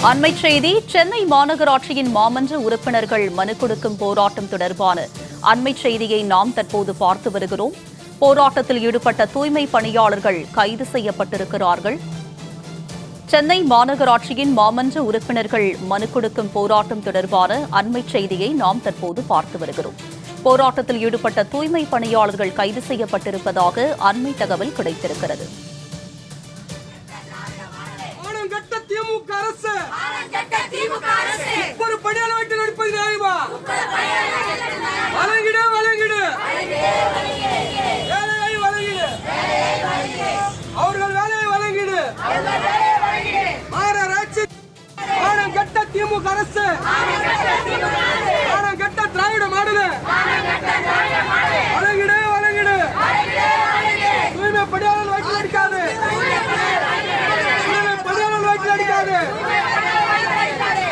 அண்மை செய்தி சென்னை மாநகராட்சியின் மாமன்ற உறுப்பினர்கள் மனு கொடுக்கும் போராட்டம் தொடர்பான அண்மை செய்தியை நாம் தற்போது பார்த்து வருகிறோம். போராட்டத்தில் ஈடுபட்ட தூய்மை பணியாளர்கள் கைது செய்யப்பட்டிருக்கிறார்கள். சென்னை மாநகராட்சியின் மாமன்ற உறுப்பினர்கள் மனு கொடுக்கும் போராட்டம் தொடர்பான அண்மை செய்தியை நாம் தற்போது பார்த்து வருகிறோம். போராட்டத்தில் ஈடுபட்ட தூய்மை பணியாளர்கள் கைது செய்யப்பட்டிருப்பதாக அண்மை தகவல் கிடைத்திருக்கிறது. திமுக அரசு ஒரு பணியாளர் வீட்டு நடிப்பது நியாயமா? வழங்கிடு வழங்கிடு வேலையை வழங்கிடு, அவர்கள் வேலையை வழங்கிடு. மாநகராட்சி மானம் கட்ட திமுக அரசு, மானம் கட்ட திராவிட மாடல், வழங்கிடு வழங்கிடு. தூய்மை பணியாளர் வீட்டு நடிக்காது,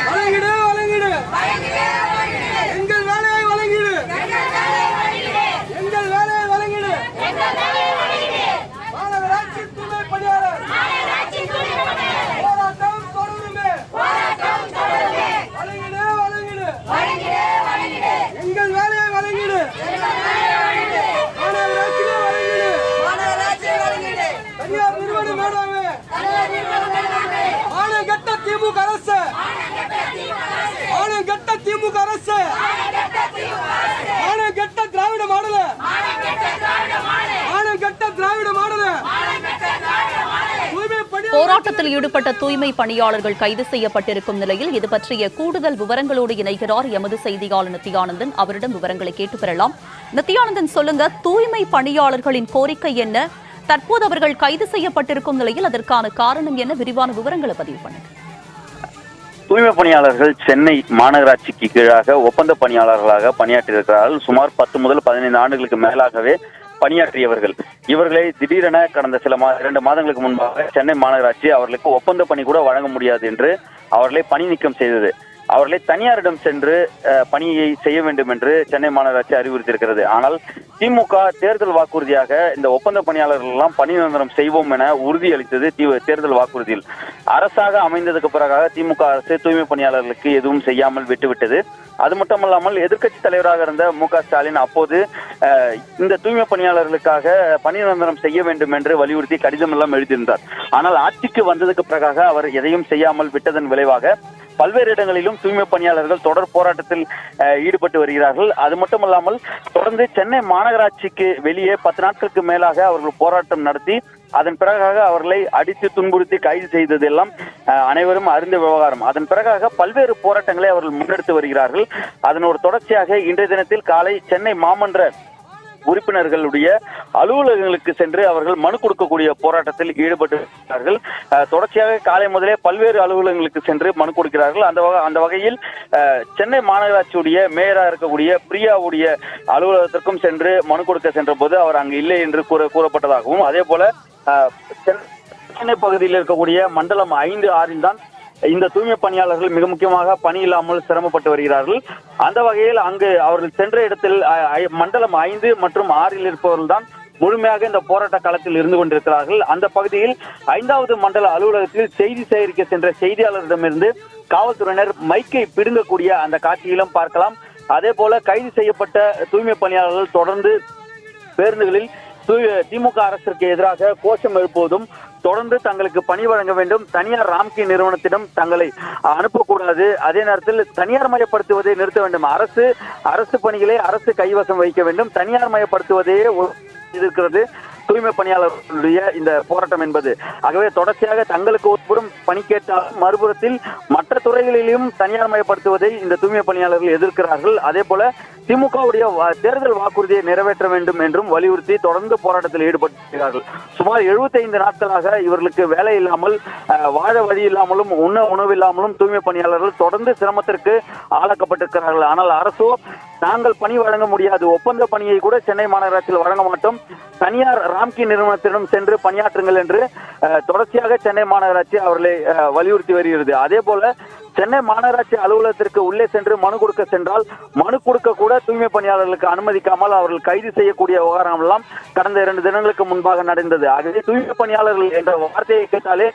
வழங்கிடு வழங்கிடு, எங்கள் வேலையை வழங்கிடு, எங்கள் வேலையை வழங்கிடு. மாநகராட்சி தூய்மை பணியாளர் போராட்டம் தொடருமே, வழங்கிடு வழங்கிடு, எங்கள் வேலையை வழங்கிடு, மாநகராட்சி வழங்கிடு, தனியார் நிறுவனம் வேண்டாமே. மானங்கெட்ட திமுக அரசு, மானங்கெட்ட திமுக அரசு, மானங்கெட்ட திராவிட மாடல், மானங்கெட்ட திராவிட மாடல். போராட்டத்தில் ஈடுபட்ட தூய்மை பணியாளர்கள் கைது செய்யப்பட்டிருக்கும் நிலையில் இது பற்றிய கூடுதல் விவரங்களோடு இணைகிறார் எமது செய்தியாளர் நித்யானந்தன். அவரிடம் விவரங்களை கேட்டு பெறலாம். நித்யானந்தன், சொல்லுங்க, தூய்மை பணியாளர்களின் கோரிக்கை என்ன? தற்போது அவர்கள் கைது செய்யப்பட்டிருக்கும் நிலையில் அதற்கான காரணம் என்ன? விரிவான விவரங்களை பதிவு பண்ணுங்க. தூய்மை பணியாளர்கள் சென்னை மாநகராட்சிக்கு கீழாக ஒப்பந்த பணியாளர்களாக பணியாற்றியிருக்கிறார்கள். சுமார் 10 முதல் 15 ஆண்டுகளுக்கு மேலாகவே பணியாற்றியவர்கள். இவர்களை திடீரென கடந்த 2 மாதங்களுக்கு முன்பாக சென்னை மாநகராட்சி அவர்களுக்கு ஒப்பந்த பணி கூட வழங்க முடியாது என்று அவர்களை பணி நீக்கம் செய்தது. அவர்களை தனியாரிடம் சென்று பணியை செய்ய வேண்டும் என்று சென்னை மாநகராட்சி அறிவுறுத்தியிருக்கிறது. ஆனால் திமுக தேர்தல் வாக்குறுதியாக இந்த ஒப்பந்த பணியாளர்கள் எல்லாம் பணி நிரந்தரம் செய்வோம் என உறுதியளித்தது தேர்தல் வாக்குறுதியில். அரசாக அமைந்ததுக்கு பிறகாக திமுக அரசு தூய்மை பணியாளர்களுக்கு எதுவும் செய்யாமல் விட்டுவிட்டது. அது மட்டுமல்லாமல் எதிர்க்கட்சி தலைவராக இருந்த மு.க. ஸ்டாலின் அப்போது இந்த தூய்மை பணியாளர்களுக்காக பணி நிரந்தரம் செய்ய வேண்டும் என்று வலியுறுத்தி கடிதம் எல்லாம் எழுதியிருந்தார். ஆனால் ஆட்சிக்கு வந்ததுக்கு பிறகாக அவர் எதையும் செய்யாமல் விட்டதன் விளைவாக பல்வேறு இடங்களிலும் தூய்மை பணியாளர்கள் தொடர் போராட்டத்தில் ஈடுபட்டு வருகிறார்கள். அது மட்டுமல்லாமல் தொடர்ந்து சென்னை மாநகராட்சிக்கு வெளியே 10 நாட்களுக்கு மேலாக அவர்கள் போராட்டம் நடத்தி அதன் பிறகாக அவர்களை அடித்து துன்புறுத்தி கைது செய்ததெல்லாம் அனைவரும் அறிந்த விவகாரம். அதன் பிறகாக பல்வேறு போராட்டங்களை அவர்கள் முன்னெடுத்து வருகிறார்கள். அதன் ஒரு தொடர்ச்சியாக இன்றைய தினத்தில் காலை சென்னை மாமன்ற உறுப்பினர்களுடைய அலுவலகங்களுக்கு சென்று அவர்கள் மனு கொடுக்கக்கூடிய போராட்டத்தில் ஈடுபட்டிருக்கிறார்கள். தொடர்ச்சியாக காலை முதலே பல்வேறு அலுவலகங்களுக்கு சென்று மனு கொடுக்கிறார்கள். அந்த வகையில் சென்னை மாநகராட்சியுடைய மேயராக இருக்கக்கூடிய பிரியாவுடைய அலுவலகத்திற்கும் சென்று மனு கொடுக்க சென்ற போது அவர் அங்கு இல்லை என்று கூறப்பட்டதாகவும், அதே போல சென்னை பகுதியில் இருக்கக்கூடிய மண்டலம் 5, 6 தான் இந்த தூய்மை பணியாளர்கள் மிக முக்கியமாக பணி இல்லாமல் சிரமப்பட்டு வருகிறார்கள். அந்த வகையில் அங்கு அவர்கள் சென்ற இடத்தில் மண்டலம் 5 மற்றும் 6 இருப்பவர்கள் தான் முழுமையாக இந்த போராட்ட களத்தில் இருந்து கொண்டிருக்கிறார்கள். அந்த பகுதியில் 5வது மண்டல அலுவலகத்தில் செய்தி சேகரிக்க சென்ற செய்தியாளரிடமிருந்து காவல்துறையினர் மைக்கை பிடுங்கக்கூடிய அந்த காட்சியிலும் பார்க்கலாம். அதே போல கைது செய்யப்பட்ட தூய்மை பணியாளர்கள் தொடர்ந்து பேருந்துகளில் திமுக அரசிற்கு எதிராக கோஷம் எழுப்புவதும், தொடர்ந்து தங்களுக்கு பணி வழங்க வேண்டும், தனியார் ராம்கி நிறுவனத்திடம் தங்களை அனுப்பக்கூடாது, அதே நேரத்தில் தனியார் மயப்படுத்துவதை நிறுத்த வேண்டும், அரசு பணிகளை அரசு கைவசம் வைக்க வேண்டும், தனியார் மயப்படுத்துவதே இருக்கிறது தூய்மை பணியாளர்களுடைய இந்த போராட்டம் என்பது. ஆகவே தொடர்ச்சியாக தங்களுக்கு ஒருபுறம் பணி கேட்டால் மறுபுறத்தில் மற்ற துறைகளிலும் தனியார் மயப்படுத்துவதை இந்த தூய்மை பணியாளர்கள் எதிர்க்கிறார்கள். அதே போல திமுகவுடைய தேர்தல் வாக்குறுதியை நிறைவேற்ற வேண்டும் என்றும் வலியுறுத்தி தொடர்ந்து போராட்டத்தில் ஈடுபட்டிருக்கிறார்கள். சுமார் 75 நாட்களாக இவர்களுக்கு வேலை இல்லாமல், வாழ வழி இல்லாமலும், உணவு இல்லாமலும் தூய்மை பணியாளர்கள் தொடர்ந்து சிரமத்திற்கு ஆளாக்கப்பட்டிருக்கிறார்கள். ஆனால் அரசோ நாங்கள் பணி வழங்க முடியாது, ஒப்பந்த பணியை கூட சென்னை மாநகராட்சியில் வழங்க மாட்டோம், தனியார் ராம்கி நிறுவனத்திடம் சென்று பணியாற்றுங்கள் என்று தொடர்ச்சியாக சென்னை மாநகராட்சி அவர்களை வலியுறுத்தி வருகிறது. அதே போல சென்னை மாநகராட்சி அலுவலகத்திற்கு உள்ளே சென்று மனு கொடுக்க சென்றால் மனு கொடுக்க கூட தூய்மை பணியாளர்களுக்கு அனுமதிக்காமல் அவர்கள் கைது செய்யக்கூடிய விவகாரம் எல்லாம் கடந்த 2 தினங்களுக்கு முன்பாக நடந்தது. ஆகவே தூய்மை பணியாளர்கள் என்ற வார்த்தையை கேட்டாலே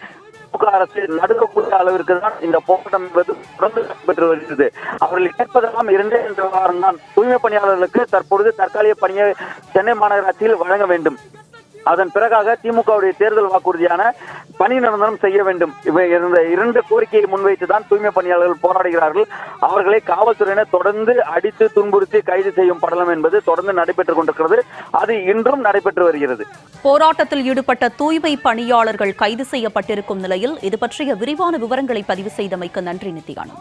திமுக அரசு நடுக்கக்கூடிய அளவிற்கு தான் இந்த போராட்டம் என்பது தொடர்ந்து நடைபெற்று வருகிறது. அவர்கள் கேட்பதெல்லாம் இரண்டே என்ற வாரம் தான், தூய்மை பணியாளர்களுக்கு தற்பொழுது தற்காலிக பணியை சென்னை மாநகராட்சியில் வழங்க வேண்டும். அதன் பிறகாக திமுகவுடைய தேர்தல் வாக்குறுதியான பணி நிரந்தரம் செய்ய வேண்டும். இவை இரண்டு கோரிக்கையை முன்வைத்துதான் தூய்மை பணியாளர்கள் போராடுகிறார்கள். அவர்களை காவல்துறையினர் தொடர்ந்து அடித்து துன்புறுத்தி கைது செய்யும் படலம் என்பது தொடர்ந்து நடைபெற்றுக் கொண்டிருக்கிறது. அது இன்றும் நடைபெற்று வருகிறது. போராட்டத்தில் ஈடுபட்ட தூய்மை பணியாளர்கள் கைது செய்யப்பட்டிருக்கும் நிலையில் இது பற்றிய விரிவான விவரங்களை பதிவு செய்தமைக்கு நன்றி நித்யானந்த்.